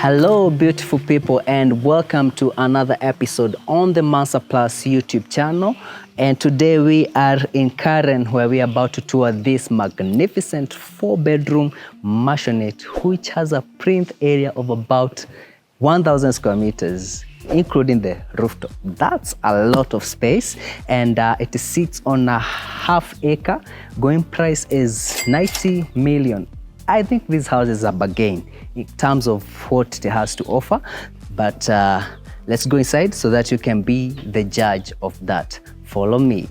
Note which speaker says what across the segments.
Speaker 1: Hello, beautiful people, and welcome to another episode on the Mansa Plus YouTube channel. And today we are in Karen, where we are about to tour this magnificent 4-bedroom maisonette, which has a plinth area of about 1,000 square meters, including the rooftop. That's a lot of space, and it sits on a half-acre. Going price is 90 million. I think this house is a bargain in terms of what it has to offer, but let's go inside so that you can be the judge of that. Follow me.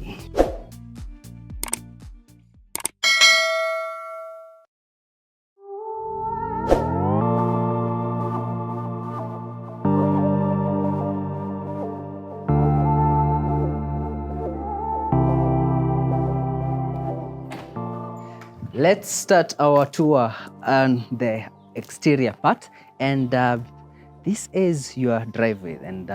Speaker 1: Let's start our tour on the exterior part, and this is your driveway, and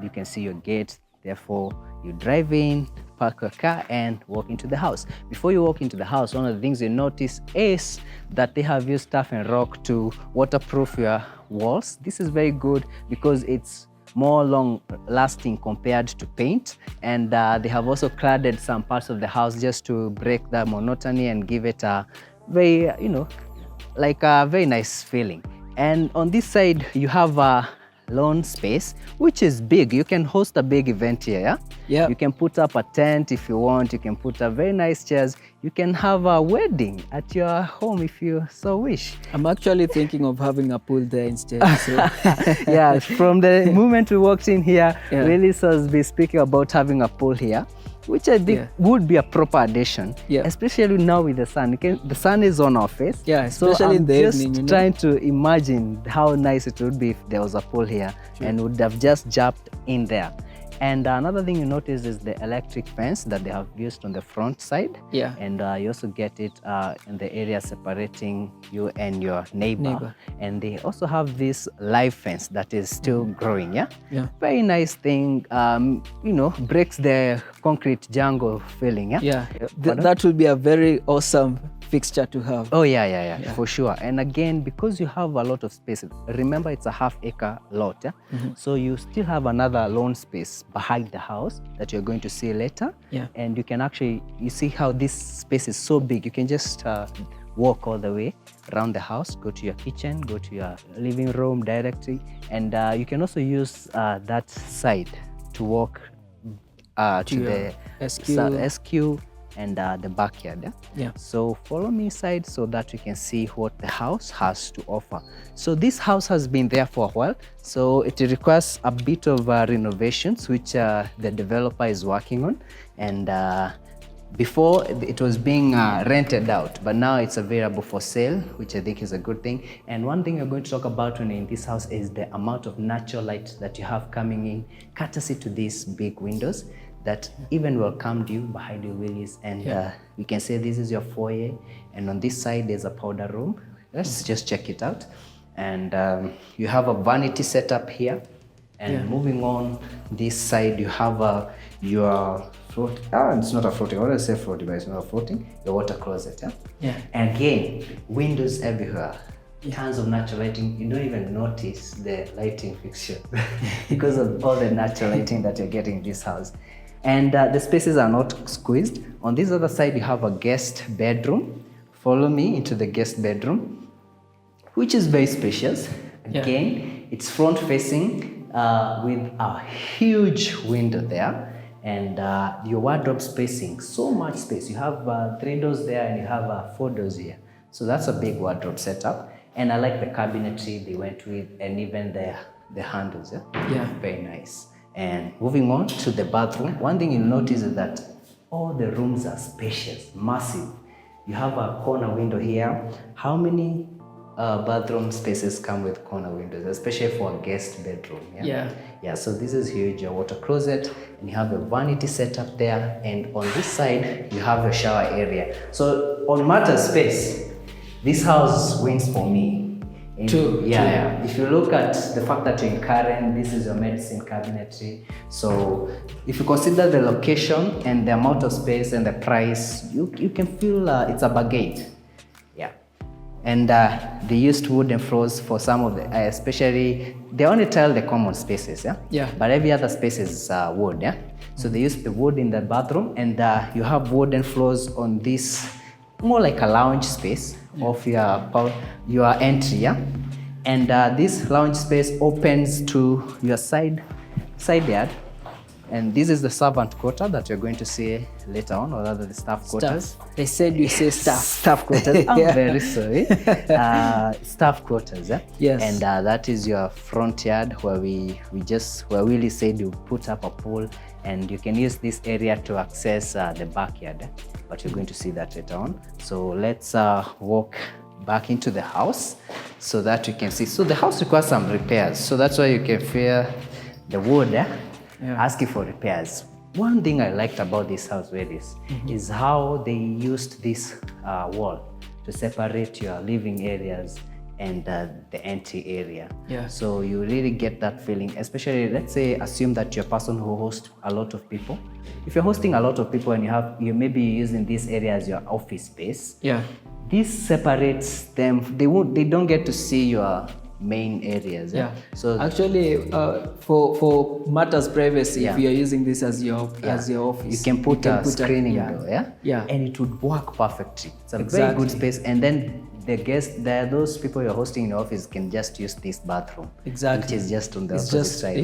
Speaker 1: you can see your gate. Therefore, you drive in, park your car, and walk into the house. Before you walk into the house, one of the things you notice is that they have used turf and rock to waterproof your walls. This is very good because it's more long lasting compared to paint, and they have also cladded some parts of the house just to break the monotony and give it a very, like a very nice feeling. And on this side you have a lawn space which is big. You can host a big event here. Yeah, you can put up a tent if you want. You can put up very nice chairs. You can have a wedding at your home if you so wish.
Speaker 2: I'm actually thinking of having a pool there instead. So.
Speaker 1: Yeah, from the moment we walked in here, really so be speaking about having a pool here, which I think would be a proper addition, especially now with the sun. The sun is on our face.
Speaker 2: Yeah, especially in the evening.
Speaker 1: Just trying to imagine how nice it would be if there was a pool here and would have just jumped in there. And another thing you notice is the electric fence that they have used on the front side. Yeah. And you also get it in the area separating you and your neighbor. And they also have this live fence that is still growing. Yeah. Very nice thing. Breaks the concrete jungle feeling. Yeah.
Speaker 2: That would be a very awesome fixture to have.
Speaker 1: Oh yeah, for sure. And again, because you have a lot of space, remember it's a half-acre lot. Yeah. So you still have another lawn space behind the house that you're going to see later. Yeah. And you can actually, you see how this space is so big, you can just walk all the way around the house, go to your kitchen, go to your living room directly, and you can also use that side to walk to the SQ and the backyard. Yeah. So follow me inside so that you can see what the house has to offer. So this house has been there for a while, so it requires a bit of renovations, which the developer is working on. And before it was being rented out, but now it's available for sale, which I think is a good thing. And one thing we're going to talk about when in this house is the amount of natural light that you have coming in, courtesy to these big windows that even welcomed you behind your wheelies. And you can say this is your foyer, and on this side there's a powder room. Let's just check it out. And you have a vanity setup here, and moving on this side you have your float. It's not a floating. I want to say floating, but it's not a floating. Your water closet. And again, windows everywhere. Tons of natural lighting. You don't even notice the lighting fixture because of all the natural lighting that you're getting in this house. And the spaces are not squeezed. On this other side, you have a guest bedroom. Follow me into the guest bedroom, which is very spacious. Again, it's front facing with a huge window there. And your wardrobe spacing, so much space. You have 3 doors there, and you have 4 doors here. So that's a big wardrobe setup. And I like the cabinetry they went with, and even the handles. Very nice. And moving on to the bathroom, one thing you'll notice is that all the rooms are spacious, massive. You have a corner window here. How many bathroom spaces come with corner windows, especially for a guest bedroom? Yeah, so this is huge. Your water closet, and you have a vanity setup there, and on this side you have a shower area. So on matter space, this house wins for me. True. If you look at the fact that you're in Karen, this is your medicine cabinetry. So if you consider the location and the amount of space and the price, you can feel it's a bargain. And they used wooden floors for some of the, especially, they only tile the common spaces, but every other space is wood, So they used the wood in the bathroom, and you have wooden floors on this, more like a lounge space of your entry, And this lounge space opens to your side yard. And this is the servant quarter that you're going to see later on, or rather the staff quarters.
Speaker 2: They said you say staff.
Speaker 1: Staff quarters. I'm very sorry. Staff quarters.
Speaker 2: Yes.
Speaker 1: And that is your front yard where where Willie said you put up a pool, and you can use this area to access the backyard. But you're going to see that later on. So let's walk back into the house so that you can see. So the house requires some repairs. So that's why you can feel the wood. Asking for repairs. One thing I liked about this house is how they used this wall to separate your living areas and the empty area. So you really get that feeling, especially, let's say, assume that you're a person who hosts a lot of people. If you're hosting a lot of people and you may be using this area as your office space, this separates them. They don't get to see your main areas.
Speaker 2: So actually, for matters privacy, if you're using this as your office,
Speaker 1: you can put a screening door, and it would work perfectly. It's a very good space. And then those people you're hosting in your office can just use this bathroom, which is just on the opposite side.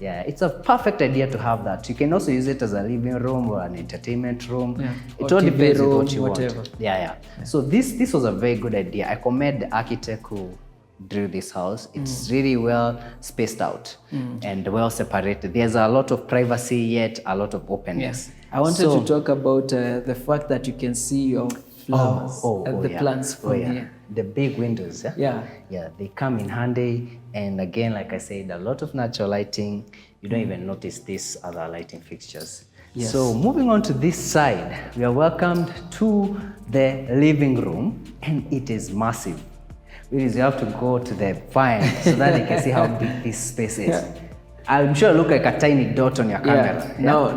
Speaker 1: It's a perfect idea to have that. You can also use it as a living room or an entertainment room. It all depends on what you want. So this was a very good idea. I commend the architect who drew this house. It's really well spaced out and well separated. There's a lot of privacy, yet a lot of openness.
Speaker 2: I wanted to talk about the fact that you can see your flowers and the plants from here.
Speaker 1: The big windows. They come in handy. And again, like I said, a lot of natural lighting. You don't even notice these other lighting fixtures. So moving on to this side, we are welcomed to the living room, and it is massive. You have to go to the vine so that you can see how big this space is. I'm sure it looks like a tiny dot on your camera.
Speaker 2: No.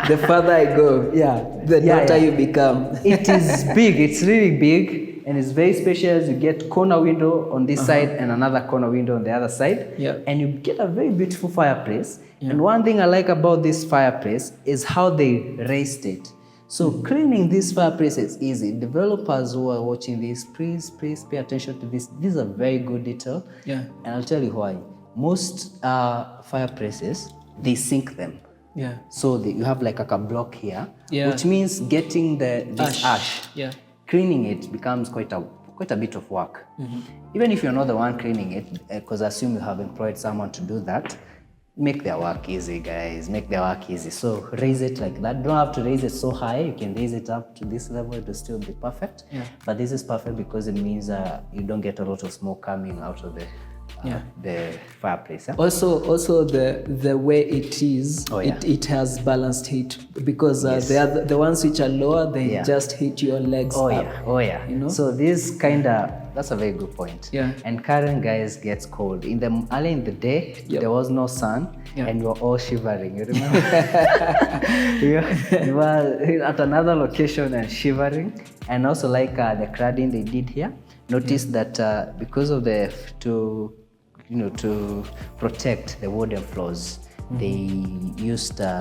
Speaker 2: The further I go, the dotter you become.
Speaker 1: It is big. It's really big, and it's very spacious. You get corner window on this side and another corner window on the other side. And you get a very beautiful fireplace. And one thing I like about this fireplace is how they raised it. So cleaning this fireplace is easy. Developers who are watching this, please pay attention to this. This is a very good detail. And I'll tell you why. Most fireplaces, they sink them. So you have like a block here, which means getting this ash. Cleaning it becomes quite a bit of work. Even if you're not the one cleaning it, because I assume you have employed someone to do that. Make their work easy, guys. Make their work easy. So raise it like that. Don't have to raise it so high. You can raise it up to this level. It will still be perfect. But this is perfect because it means you don't get a lot of smoke coming out of the fireplace.
Speaker 2: Also the way it is, it has balanced heat because the ones which are lower, they just hit your legs up. You know?
Speaker 1: So this that's a very good point. And Karen, guys, gets cold. Early in the day, there was no sun, and we were all shivering. You remember? we were at another location and shivering. And also like the cladding they did here. Notice that because of to protect the wooden floors, they used the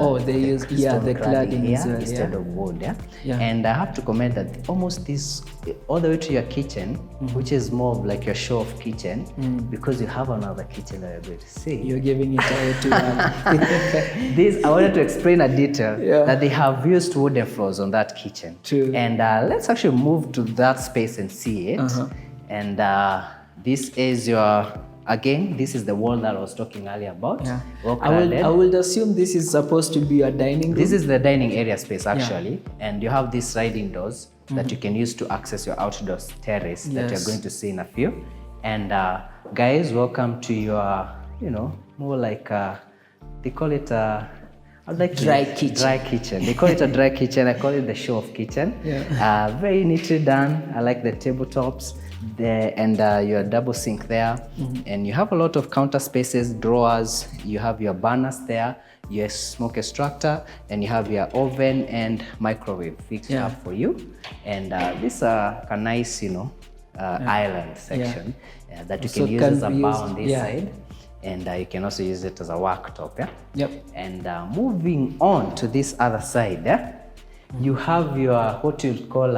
Speaker 2: cladding
Speaker 1: here instead of wood. And I have to comment that almost this all the way to your kitchen, which is more of like your show-off kitchen, because you have another kitchen that you're going to see.
Speaker 2: You're giving it away too much.
Speaker 1: I wanted to explain a detail that they have used wooden floors on that kitchen. And let's actually move to that space and see it. And this is this is the wall that I was talking earlier about.
Speaker 2: I would assume this is supposed to be a dining room.
Speaker 1: This is the dining area space actually, and you have these sliding doors that you can use to access your outdoor terrace that you're going to see in a few. And guys, welcome to your, more like they call it
Speaker 2: dry kitchen.
Speaker 1: Dry kitchen. They call it a dry kitchen. I call it the show-off kitchen. Very neatly done. I like the tabletops. And your double sink there, and you have a lot of counter spaces, drawers. You have your burners there, your smoke extractor, and you have your oven and microwave fixed up for you. And this a nice, island section that you can use as a bar on this side. And you can also use it as a worktop. And moving on to this other side, you have your what you call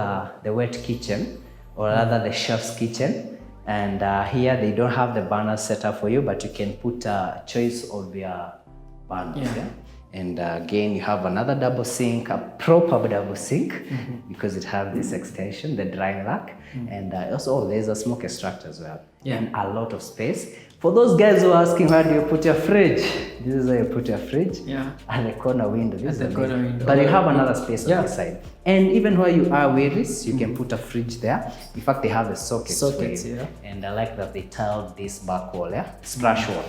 Speaker 1: the wet kitchen, or rather the chef's kitchen. And here they don't have the burners set up for you, but you can put a choice of your burners. And again, you have another double sink, a proper double sink, because it has this extension, the drying rack. And also there's a smoke extractor as well. And a lot of space. For those guys who are asking, where do you put your fridge? This is where you put your fridge. At the corner window. But you have another space on this side. And even where you are wearies, you can put a fridge there. In fact, they have the sockets for you. And I like that they tiled this back wall, splash wall.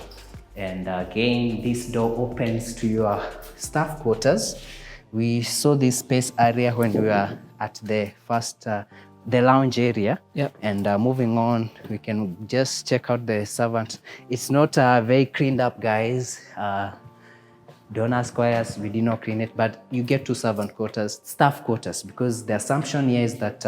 Speaker 1: And again, this door opens to your staff quarters. We saw this space area when we were at the first the lounge area. And moving on, we can just check out the servant. It's not very cleaned up, guys. Don't ask why we did not clean it, but you get 2 servant quarters, staff quarters, because the assumption here is that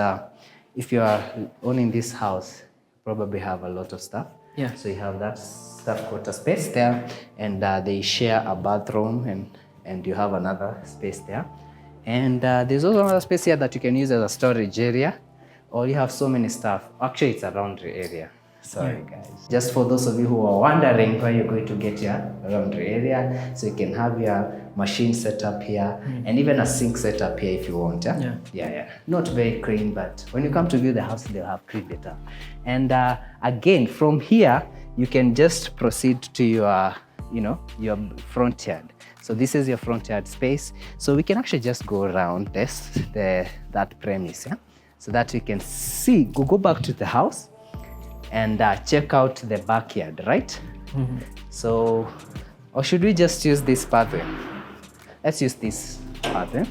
Speaker 1: if you are owning this house, you probably have a lot of stuff. So you have that staff quarter space there, and they share a bathroom, and you have another space there. And there's also another space here that you can use as a storage area. Or you have so many stuff. Actually, it's a laundry area. Sorry, guys. Just for those of you who are wondering where you're going to get your laundry area, so you can have your machine set up here, and even a sink set up here if you want. Not very clean, but when you come to view the house, they'll have cleaned it up. And again, from here, you can just proceed to your, your front yard. So this is your front yard space. So we can actually just go around that premise, so that you can see, go back to the house and check out the backyard, right? So, or should we just use this pathway? Let's use this pathway.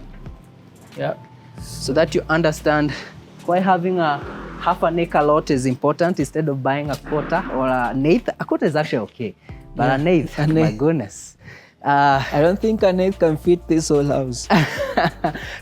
Speaker 1: So that you understand why having a half an acre lot is important instead of buying a quarter or an eighth. A quarter is actually okay, but an eighth, my goodness.
Speaker 2: I don't think an eighth can fit this whole house.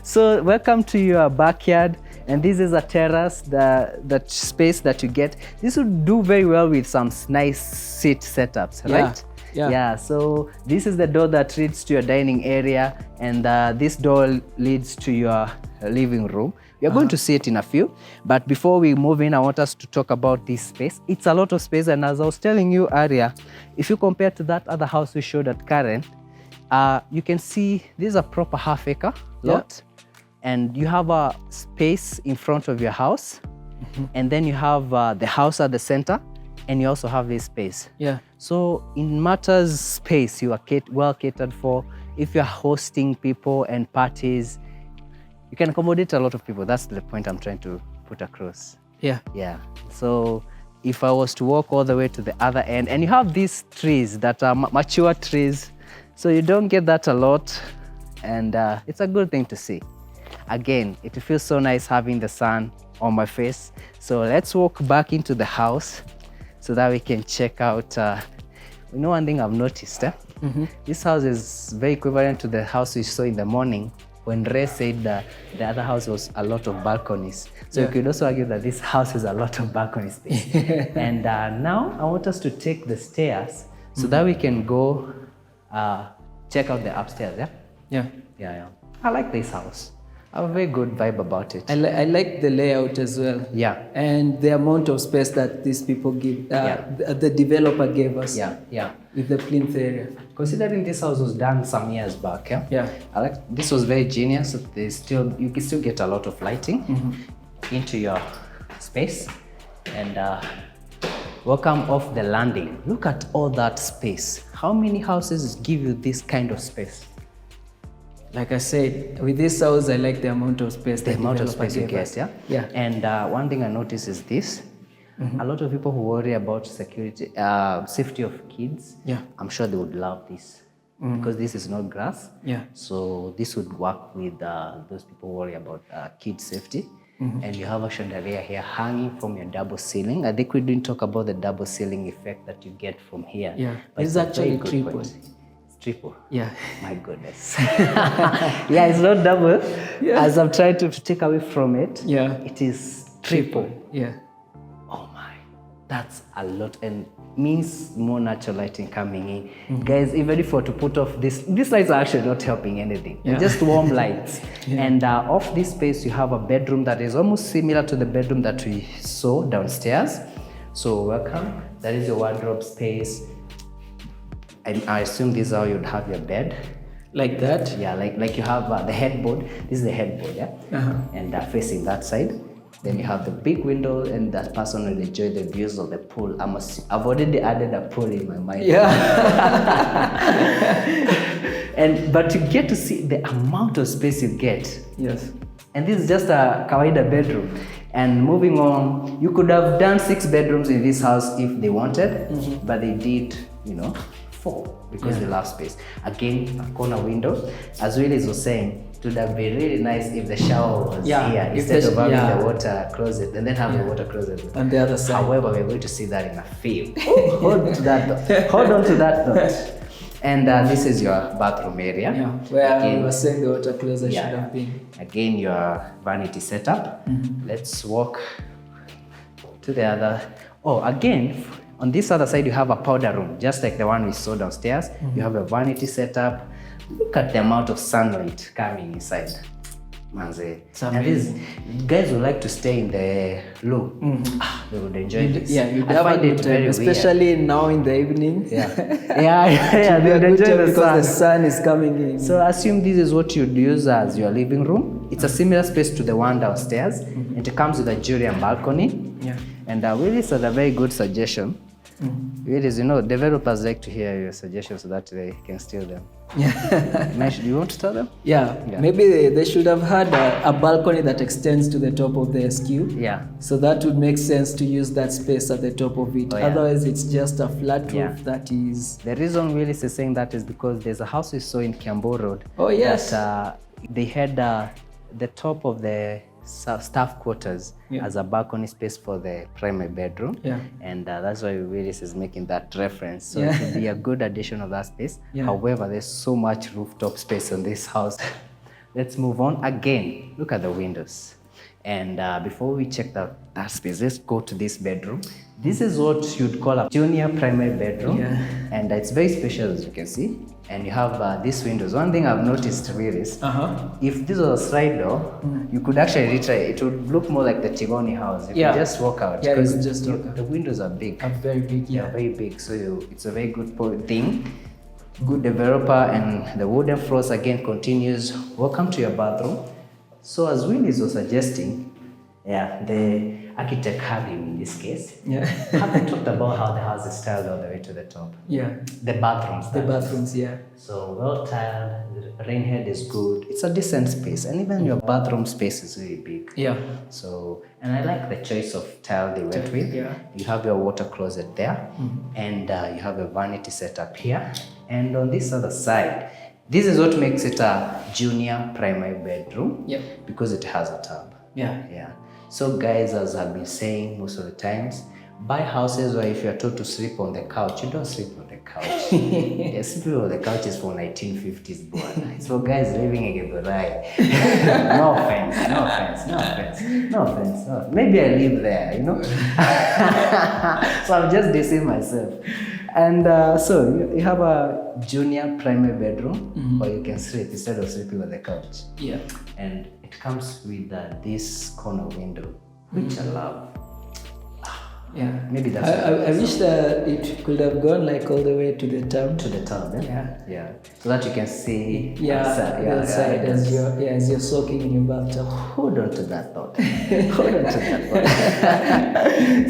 Speaker 1: So welcome to your backyard. And this is a terrace, that space that you get. This would do very well with some nice seat setups, right? So this is the door that leads to your dining area, and this door leads to your living room. We are going to see it in a few, but before we move in, I want us to talk about this space. It's a lot of space, and as I was telling you earlier, if you compare to that other house we showed at Karen, you can see this is a proper half-acre lot. And you have a space in front of your house, and then you have the house at the center, and you also have this space. So in matters space, you are well catered for. If you're hosting people and parties, you can accommodate a lot of people. That's the point I'm trying to put across. So if I was to walk all the way to the other end, and you have these trees that are mature trees, so you don't get that a lot, and it's a good thing to see. Again, it feels so nice having the sun on my face. So let's walk back into the house so that we can check out. One thing I've noticed, this house is very equivalent to the house we saw in the morning when Ray said that the other house was a lot of balconies. So you could also argue that this house is a lot of balcony space. And now I want us to take the stairs so that we can go check out the upstairs. I like this house. I have a very good vibe about it.
Speaker 2: I like the layout as well. And the amount of space that these people give, the developer gave us. With the plinth area.
Speaker 1: Considering this house was done some years back, I like this was very genius. You can still get a lot of lighting into your space. And welcome off the landing. Look at all that space. How many houses give you this kind of space?
Speaker 2: Like I said, with this house, I like the amount of space.
Speaker 1: The amount of space you get, And one thing I noticed is this. A lot of people who worry about security, safety of kids, I'm sure they would love this because this is not grass. So this would work with those people who worry about kid safety. And you have a chandelier here hanging from your double ceiling. I think we didn't talk about the double ceiling effect that you get from here.
Speaker 2: But it's actually triple.
Speaker 1: Triple. My goodness. It's not double. As I'm trying to take away from it, it is triple. That's a lot and means more natural lighting coming in. Guys, even if you were to put off these lights are actually not helping anything. They're just warm lights. And off this space, you have a bedroom that is almost similar to the bedroom that we saw downstairs. So welcome. That is your wardrobe space. And I assume this is how you'd have your bed.
Speaker 2: Like that?
Speaker 1: Yeah, like you have the headboard. This is the headboard, yeah? And facing that side. Then you have the big window, and that person will enjoy the views of the pool. I've already added a pool in my mind.
Speaker 2: Yeah.
Speaker 1: But you get to see the amount of space you get.
Speaker 2: Yes.
Speaker 1: And this is just a kawaida bedroom. And moving on, you could have done 6 bedrooms in this house if they wanted, but they did, 4 because they love space. Again, a corner window. As Willis was saying, it would have been really nice if the shower was here instead of having the water closet and then have the water closet
Speaker 2: on the other side.
Speaker 1: However, we're going to see that in a few. Hold on to that thought. And this is your bathroom area.
Speaker 2: Yeah, where we were saying the water closet should have been.
Speaker 1: Again, your vanity setup. Let's walk to the other. Oh, again, on this other side, you have a powder room, just like the one we saw downstairs. You have a vanity setup. Look at the amount of sunlight coming inside. Manze. And these guys would like to stay in the loo. They would enjoy this.
Speaker 2: Yeah, you'd
Speaker 1: I find it very
Speaker 2: especially now in the evening.
Speaker 1: Yeah, they would enjoy the sun.
Speaker 2: Because the sun is coming in.
Speaker 1: So assume this is what you'd use as your living room. It's a similar space to the one downstairs. And it comes with a Julian balcony.
Speaker 2: Yeah.
Speaker 1: And Willis had a very good suggestion. Willis, developers like to hear your suggestions so that they can steal them. Yeah. Do you want to tell them?
Speaker 2: Yeah. Maybe they should have had a balcony that extends to the top of the SQ.
Speaker 1: Yeah.
Speaker 2: So that would make sense to use that space at the top of it. Otherwise, it's just a flat roof that is...
Speaker 1: The reason Willis is saying that is because there's a house we saw in Kiambu Road.
Speaker 2: Oh, yes.
Speaker 1: That, they had the top of the staff quarters as a balcony space for the primary bedroom. And that's why Willis is making that reference. So it would be a good addition of that space. However, there's so much rooftop space in this house. Let's move on. Again, look at the windows. And before we check that space, let's go to this bedroom. This is what you'd call a junior primary bedroom. And it's very special, as you can see. And you have these windows. One thing I've noticed really is, if this was a slide door, you could actually retry. It would look more like the Chigoni house. You could just walk out.
Speaker 2: Yeah, you could just walk out.
Speaker 1: The windows are big.
Speaker 2: Very big,
Speaker 1: very big. So it's a very good thing. Good developer, and the wooden floors again continues. Welcome to your bathroom. So as Willis was suggesting, the architect Harvey in this case, haven't talked about how the house is tiled all the way to the top. The bathrooms.
Speaker 2: The bathrooms,
Speaker 1: So well tiled, the rain head is good. It's a decent space, and even your bathroom space is really big. So, and I like the choice of tile they went with. You have your water closet there, and you have a vanity setup here. And on this other side, this is what makes it a junior primary bedroom, because it has a tub. So guys, as I've been saying most of the times, buy houses where if you're told to sleep on the couch, you don't sleep on the couch. Sleeping on the couch is for 1950s born. It's for guys living in Geburai. No offense. Maybe I live there, So I'm just dissing myself. And so you have a junior primary bedroom where you can sleep instead of sleeping on the couch. And it comes with this corner window, which I love. Maybe that's.
Speaker 2: I wish that it could have gone like all the way to the tub.
Speaker 1: To the tub, so that you can see.
Speaker 2: Outside as you're soaking in your bathtub.
Speaker 1: Hold on to that thought.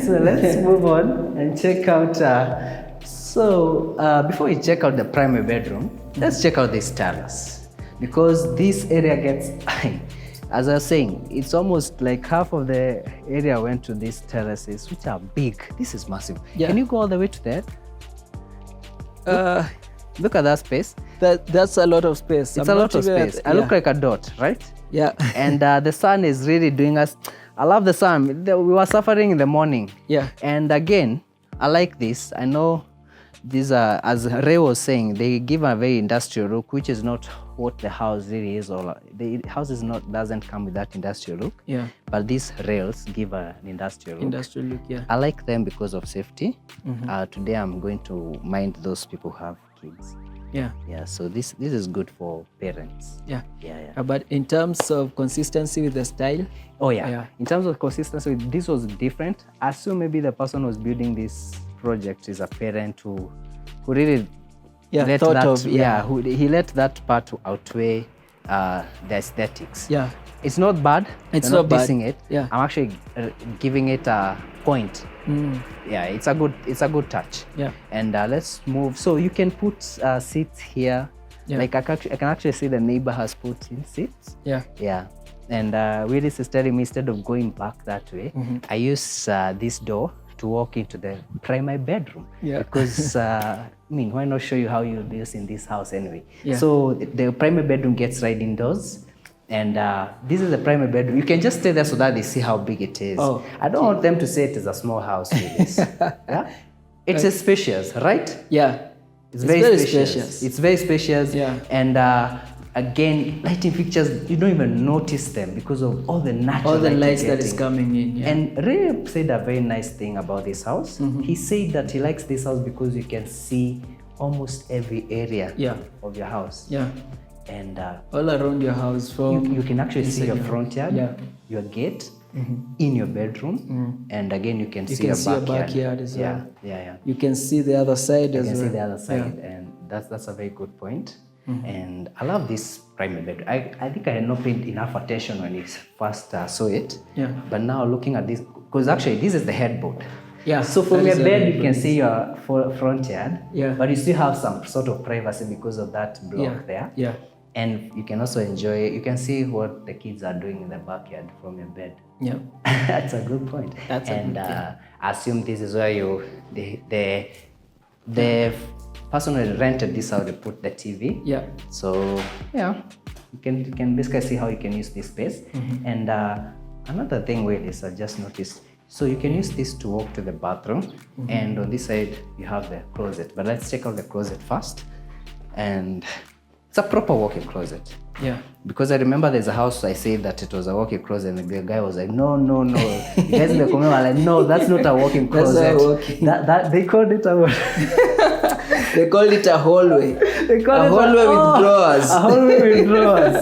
Speaker 1: So let's move on and check out. Before we check out the primary bedroom, let's check out this terrace, because this area gets. As I was saying, it's almost like half of the area went to these terraces, which are big. This is massive. Can you go all the way to that? Look at that space.
Speaker 2: That's a lot of space.
Speaker 1: It's a lot of space. I look like a dot, right? And the sun is really doing us. I love the sun. We were suffering in the morning. And again, I like this. I know these are, as Ray was saying, they give a very industrial look, which is not what the house really is. Or the house doesn't come with that industrial look.
Speaker 2: Yeah.
Speaker 1: But these rails give an industrial look.
Speaker 2: Industrial look, yeah.
Speaker 1: I like them because of safety. Today I'm going to mind those people who have kids.
Speaker 2: Yeah.
Speaker 1: Yeah. So this is good for parents.
Speaker 2: Yeah.
Speaker 1: Yeah.
Speaker 2: But in terms of consistency with the style?
Speaker 1: Oh yeah. In terms of consistency, this was different. I assume maybe the person who was building this project is a parent who really he let that part outweigh the aesthetics.
Speaker 2: Yeah.
Speaker 1: It's not bad.
Speaker 2: It's
Speaker 1: not
Speaker 2: bad.
Speaker 1: Dissing it.
Speaker 2: Yeah.
Speaker 1: I'm actually giving it a point. Yeah, it's a good touch.
Speaker 2: Yeah.
Speaker 1: And let's move. So you can put seats here. Yeah. Like I can actually see the neighbor has put in seats.
Speaker 2: Yeah.
Speaker 1: Yeah. And Willis is telling me instead of going back that way, I use this door to walk into the primary bedroom.
Speaker 2: Yeah.
Speaker 1: Because why not show you how you'll be using this house anyway?
Speaker 2: Yeah.
Speaker 1: So the primary bedroom gets right indoors. And this is the primary bedroom. You can just stay there so that they see how big it is.
Speaker 2: Oh,
Speaker 1: I don't want them to say it is a small house with this. Yeah? It's spacious, right?
Speaker 2: Yeah.
Speaker 1: It's very spacious. It's very spacious.
Speaker 2: Yeah.
Speaker 1: And again, lighting fixtures, you don't even notice them because of all the natural
Speaker 2: lights that is coming in. Yeah.
Speaker 1: And Ray said a very nice thing about this house. He said that he likes this house because you can see almost every area of your house.
Speaker 2: Yeah.
Speaker 1: And
Speaker 2: all around your house, from
Speaker 1: you can actually see your front yard, your gate, in your bedroom, and again you can see your backyard
Speaker 2: as well.
Speaker 1: Yeah.
Speaker 2: You can see the other side as well.
Speaker 1: You can see the other side, and that's a very good point. And I love this primary bedroom. I think I had not paid enough attention when I first saw it.
Speaker 2: Yeah.
Speaker 1: But now looking at this, because actually this is the headboard.
Speaker 2: Yeah.
Speaker 1: So from your bed you can see your front yard.
Speaker 2: Yeah.
Speaker 1: But you still have some sort of privacy because of that block there.
Speaker 2: Yeah.
Speaker 1: And you can also enjoy, you can see what the kids are doing in the backyard from your bed.
Speaker 2: Yeah.
Speaker 1: That's a good point. I assume this is where the person who rented this out, they put the TV.
Speaker 2: Yeah.
Speaker 1: So yeah, you can basically see how you can use this space. And another thing with this, I just noticed, so you can use this to walk to the bathroom, and on this side you have the closet. But let's check out the closet first. And it's a proper walk-in closet.
Speaker 2: Yeah.
Speaker 1: Because I remember there's a house I said that it was a walk-in closet, and the guy was like, no. You guys in the comment were like, no, that's not a walk-in closet. That they called it
Speaker 2: they called it a hallway.
Speaker 1: They called
Speaker 2: a hallway with drawers.
Speaker 1: A hallway with drawers.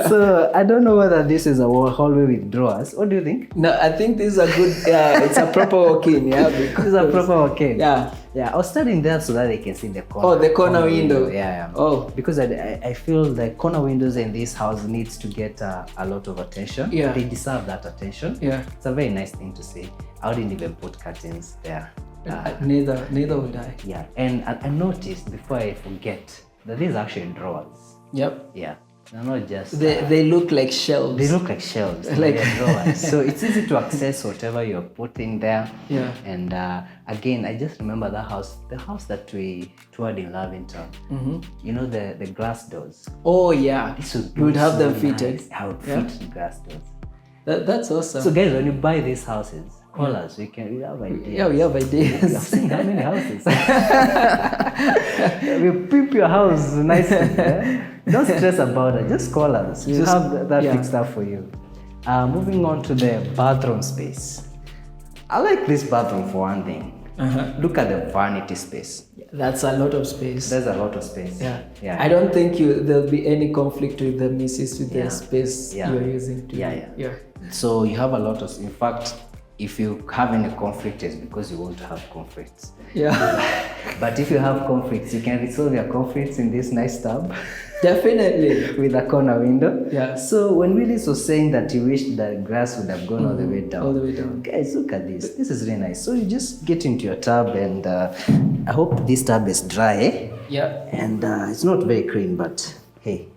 Speaker 1: So I don't know whether this is a hallway with drawers. What do you think?
Speaker 2: No, I think this is a good. It's a proper walk-in. Yeah, because
Speaker 1: it's a proper walk-in.
Speaker 2: Yeah.
Speaker 1: Yeah, I was standing there so that they can see the corner.
Speaker 2: Oh, the corner window.
Speaker 1: Yeah.
Speaker 2: Oh.
Speaker 1: Because I feel the corner windows in this house needs to get a lot of attention.
Speaker 2: Yeah.
Speaker 1: They deserve that attention.
Speaker 2: Yeah.
Speaker 1: It's a very nice thing to see. I wouldn't even put curtains there.
Speaker 2: Neither would I.
Speaker 1: Yeah. And I noticed, before I forget, that these are actually drawers.
Speaker 2: Yep.
Speaker 1: Yeah. They're not just...
Speaker 2: They look like shelves.
Speaker 1: They look like shelves. Like drawers. So it's easy to access whatever you're putting there.
Speaker 2: Yeah.
Speaker 1: And again, I just remember that house, the house that we toured in Lavington. You know, the glass doors.
Speaker 2: Oh, yeah. You would have them fitted.
Speaker 1: Nice. I would fit glass doors.
Speaker 2: That's awesome.
Speaker 1: So guys, when you buy these houses, call us. We have ideas.
Speaker 2: Yeah, we have ideas.
Speaker 1: I've seen how many houses. We pimp your house nicely. Don't stress about it. Just call us. We'll have that fixed up for you. Moving on to the bathroom space. I like this bathroom for one thing. Look at the vanity space.
Speaker 2: That's a lot of space.
Speaker 1: There's a lot of space.
Speaker 2: Yeah. I don't think there'll be any conflict with the missus with the space you're using.
Speaker 1: Yeah. So you have a lot of, in fact, if you have any conflict, it's because you want to have conflicts.
Speaker 2: Yeah.
Speaker 1: But if you have conflicts, you can resolve your conflicts in this nice tub.
Speaker 2: Definitely.
Speaker 1: With a corner window.
Speaker 2: Yeah.
Speaker 1: So when Willis was saying that he wished the grass would have gone all the way down.
Speaker 2: All the way down.
Speaker 1: Guys, look at this. This is really nice. So you just get into your tub, and I hope this tub is dry.
Speaker 2: Yeah.
Speaker 1: And it's not very clean, but hey,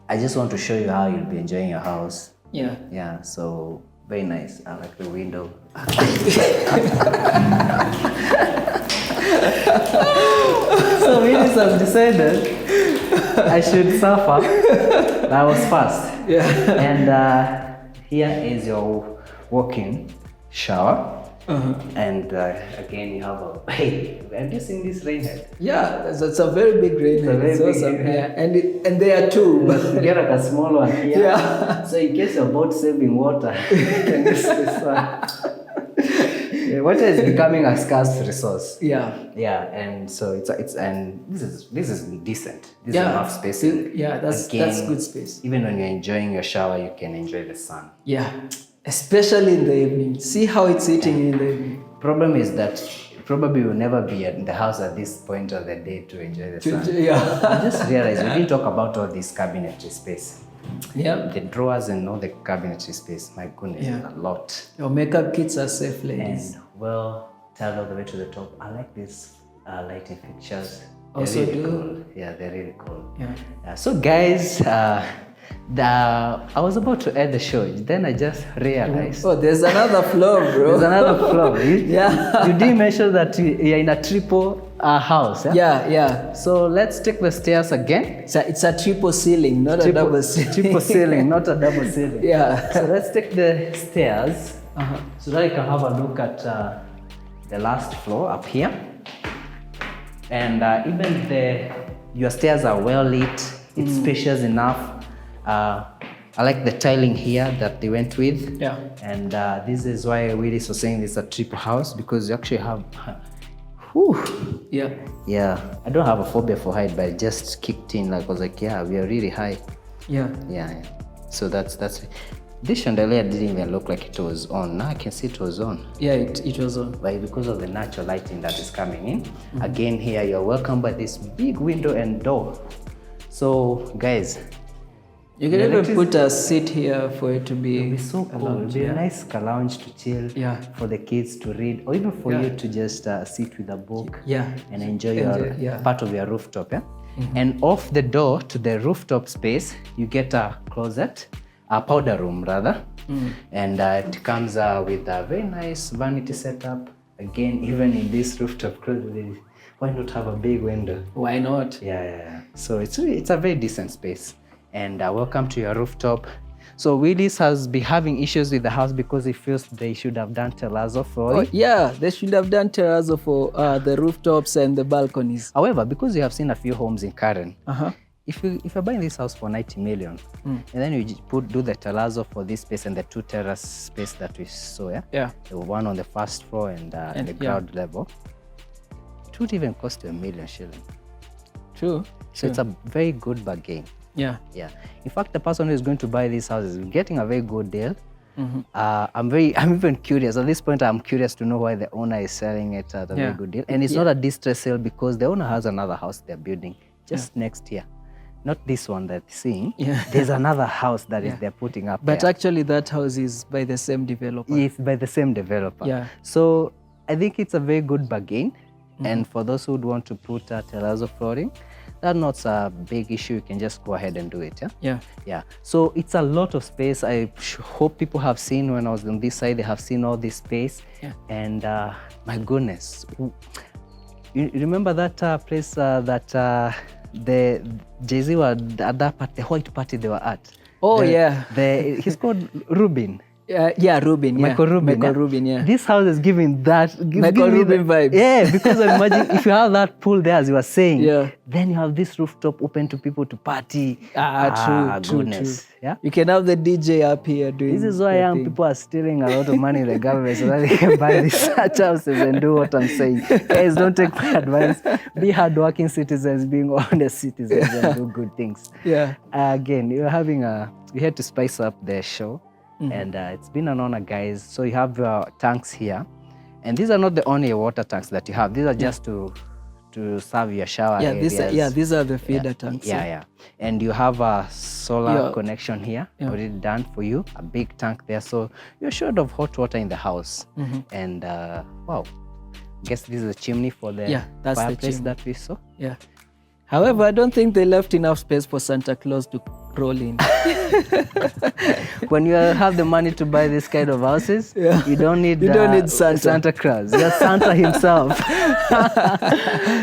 Speaker 1: I just want to show you how you'll be enjoying your house.
Speaker 2: Yeah.
Speaker 1: Yeah, so very nice. I like the window. So Willis has decided I should suffer. I was fast.
Speaker 2: Yeah.
Speaker 1: And here is your walk-in shower. And again, you have a, hey, have you seen this rain head?
Speaker 2: Yeah, it's a very big rain head. It's awesome. Yeah, and there are two.
Speaker 1: You get like a small one here.
Speaker 2: Yeah.
Speaker 1: So in case you're about saving water, you can use this one. Water is becoming a scarce resource.
Speaker 2: Yeah.
Speaker 1: Yeah, and so it's and this is decent. This is enough space.
Speaker 2: Yeah, that's good space.
Speaker 1: Even when you're enjoying your shower, you can enjoy the sun.
Speaker 2: Yeah, especially in the evening. See how it's hitting in the evening.
Speaker 1: Problem is that probably will never be in the house at this point of the day to enjoy the sun.
Speaker 2: Yeah.
Speaker 1: I just realized we didn't talk about all this cabinetry space.
Speaker 2: Yeah.
Speaker 1: The drawers and all the cabinetry space, my goodness, a lot.
Speaker 2: Your makeup kits are safe, ladies.
Speaker 1: And well, turned all the way to the top. I like these lighting fixtures.
Speaker 2: Also
Speaker 1: really
Speaker 2: do.
Speaker 1: Cool. Yeah, they're really cool.
Speaker 2: Yeah.
Speaker 1: So guys, I was about to end the show, then I just realized.
Speaker 2: Oh, there's another floor, bro.
Speaker 1: There's another floor.
Speaker 2: Yeah.
Speaker 1: You did mention that you're in a triple house.
Speaker 2: Yeah.
Speaker 1: So let's take the stairs again.
Speaker 2: It's a triple ceiling, not a double ceiling.
Speaker 1: Triple ceiling, not a double ceiling.
Speaker 2: Yeah.
Speaker 1: So let's take the stairs so that you can have a look at the last floor up here. And even your stairs are well lit. It's spacious enough. I like the tiling here that they went with.
Speaker 2: Yeah.
Speaker 1: And this is why Willis was saying this is a triple house, because you actually have. Yeah. I don't have a phobia for height, but it just kicked in. Like I was like, yeah, we are really high.
Speaker 2: Yeah.
Speaker 1: So that's this chandelier didn't even look like it was on. Now I can see it was on.
Speaker 2: Yeah, it was on.
Speaker 1: But because of the natural lighting that is coming in. Again, here you're welcomed by this big window and door. So guys,
Speaker 2: you can even put a seat here for it to be.
Speaker 1: It'll be so cool. It'll be a nice lounge to chill.
Speaker 2: Yeah.
Speaker 1: For the kids to read, or even for you to just sit with a book.
Speaker 2: Yeah.
Speaker 1: And enjoy your part of your rooftop. Yeah. And off the door to the rooftop space, you get a closet, a powder room rather, and it comes with a very nice vanity setup. Again, even in this rooftop closet, why not have a big window?
Speaker 2: Why not?
Speaker 1: Yeah. So it's a very decent space. And welcome to your rooftop. So Willis has been having issues with the house because he feels they should have done terrazzo flooring.
Speaker 2: Yeah, they should have done terrazzo for the rooftops and the balconies.
Speaker 1: However, because you have seen a few homes in Karen, if you're buying this house for 90 million, and then you do the terrazzo for this space and the two terrace space that we saw, the one on the first floor and the ground level, it would even cost you $1 million shilling.
Speaker 2: True.
Speaker 1: So it's a very good bargain.
Speaker 2: Yeah.
Speaker 1: In fact, the person who is going to buy this house is getting a very good deal. I'm even curious. At this point, I'm curious to know why the owner is selling it at a very good deal. And it's not a distress sale because the owner has another house they're building just next here. Not this one that they're seeing. There's another house that they're putting up
Speaker 2: But actually, that house is by the same developer.
Speaker 1: It's by the same developer.
Speaker 2: Yeah.
Speaker 1: So I think it's a very good bargain. And for those who would want to put terrazzo flooring, that's not a big issue. You can just go ahead and do it. Yeah. So it's a lot of space. I hope people have seen when I was on this side, they have seen all this space. And my goodness, you remember that place that the Jay-Z were at that party, the white party they were at? He's called Rubin.
Speaker 2: Rubin.
Speaker 1: Michael Rubin.
Speaker 2: Yeah.
Speaker 1: This house is giving that
Speaker 2: Michael Rubin vibes.
Speaker 1: Yeah, because imagine if you have that pool there, as you were saying, then you have this rooftop open to people to party.
Speaker 2: True.
Speaker 1: Yeah,
Speaker 2: you can have the DJ up here doing.
Speaker 1: This is why young people are stealing a lot of money in the government so that they can buy these such houses and do what I'm saying. Guys, don't take my advice. Be hardworking citizens, being honest citizens, and do good things. Again, we had to spice up the show. And it's been an honor, guys. So you have your tanks here. And these are not the only water tanks that you have. These are just to serve your shower areas.
Speaker 2: These are the feeder tanks.
Speaker 1: And you have a solar connection here already done for you. A big tank there. So you're assured of hot water in the house. And wow. I guess this is a chimney for the fireplace that we saw.
Speaker 2: However, I don't think they left enough space for Santa Claus to roll in.
Speaker 1: When you have the money to buy this kind of houses, you don't need Santa Claus. You're Santa himself.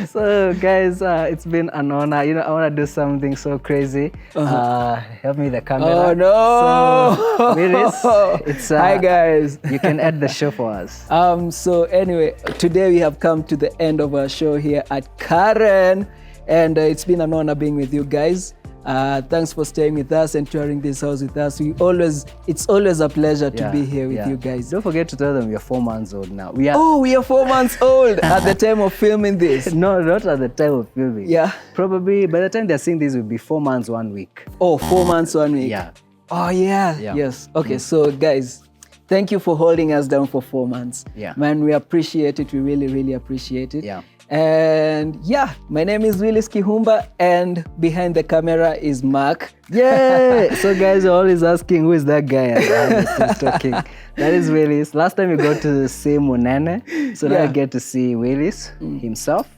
Speaker 1: So guys, it's been an honor. You know, I want to do something so crazy. Help me the camera.
Speaker 2: Oh no!
Speaker 1: So, it's
Speaker 2: hi guys.
Speaker 1: You can end the show for us.
Speaker 2: So anyway, today we have come to the end of our show here at Karen, and it's been an honor being with you guys. Thanks for staying with us and touring this house with us. It's always a pleasure to be here with you guys.
Speaker 1: Don't forget to tell them we are 4 months old now. We
Speaker 2: are 4 months old at the time of filming this.
Speaker 1: No, not at the time of filming.
Speaker 2: Yeah.
Speaker 1: Probably by the time they're seeing this, will be 4 months, 1 week.
Speaker 2: Oh, 4 months, 1 week.
Speaker 1: Yeah.
Speaker 2: Oh yeah. Yes. Okay. So guys, thank you for holding us down for 4 months.
Speaker 1: Yeah.
Speaker 2: Man, we appreciate it. We really, really appreciate it.
Speaker 1: Yeah.
Speaker 2: And yeah, my name is Willis Kihumba, and behind the camera is Mark.
Speaker 1: Yeah. So guys are always asking, who is that guy? Who's talking? That is Willis. Last time we got to see Munene, so now I get to see Willis himself.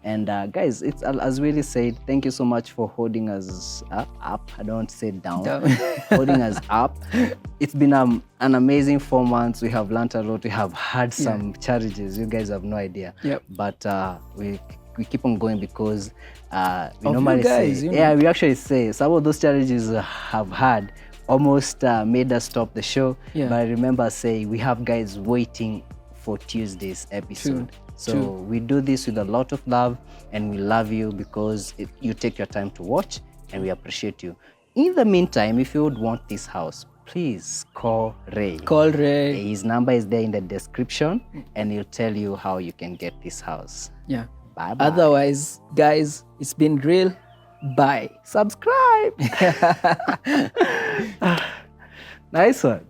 Speaker 1: And guys, it's as Willis said, thank you so much for holding us up. I don't want to say down. Holding us up. It's been an amazing 4 months. We have learned a lot. We have had some challenges. You guys have no idea.
Speaker 2: Yep.
Speaker 1: But we keep on going because we
Speaker 2: normally say,
Speaker 1: we actually say some of those challenges have had almost made us stop the show. But I remember saying we have guys waiting for Tuesday's episode. So we do this with a lot of love, and we love you because you take your time to watch, and we appreciate you. In the meantime, if you would want this house, please call Ray.
Speaker 2: Call Ray.
Speaker 1: His number is there in the description, and he'll tell you how you can get this house.
Speaker 2: Yeah.
Speaker 1: Bye-bye.
Speaker 2: Otherwise, guys, it's been real. Bye.
Speaker 1: Subscribe. Nice one.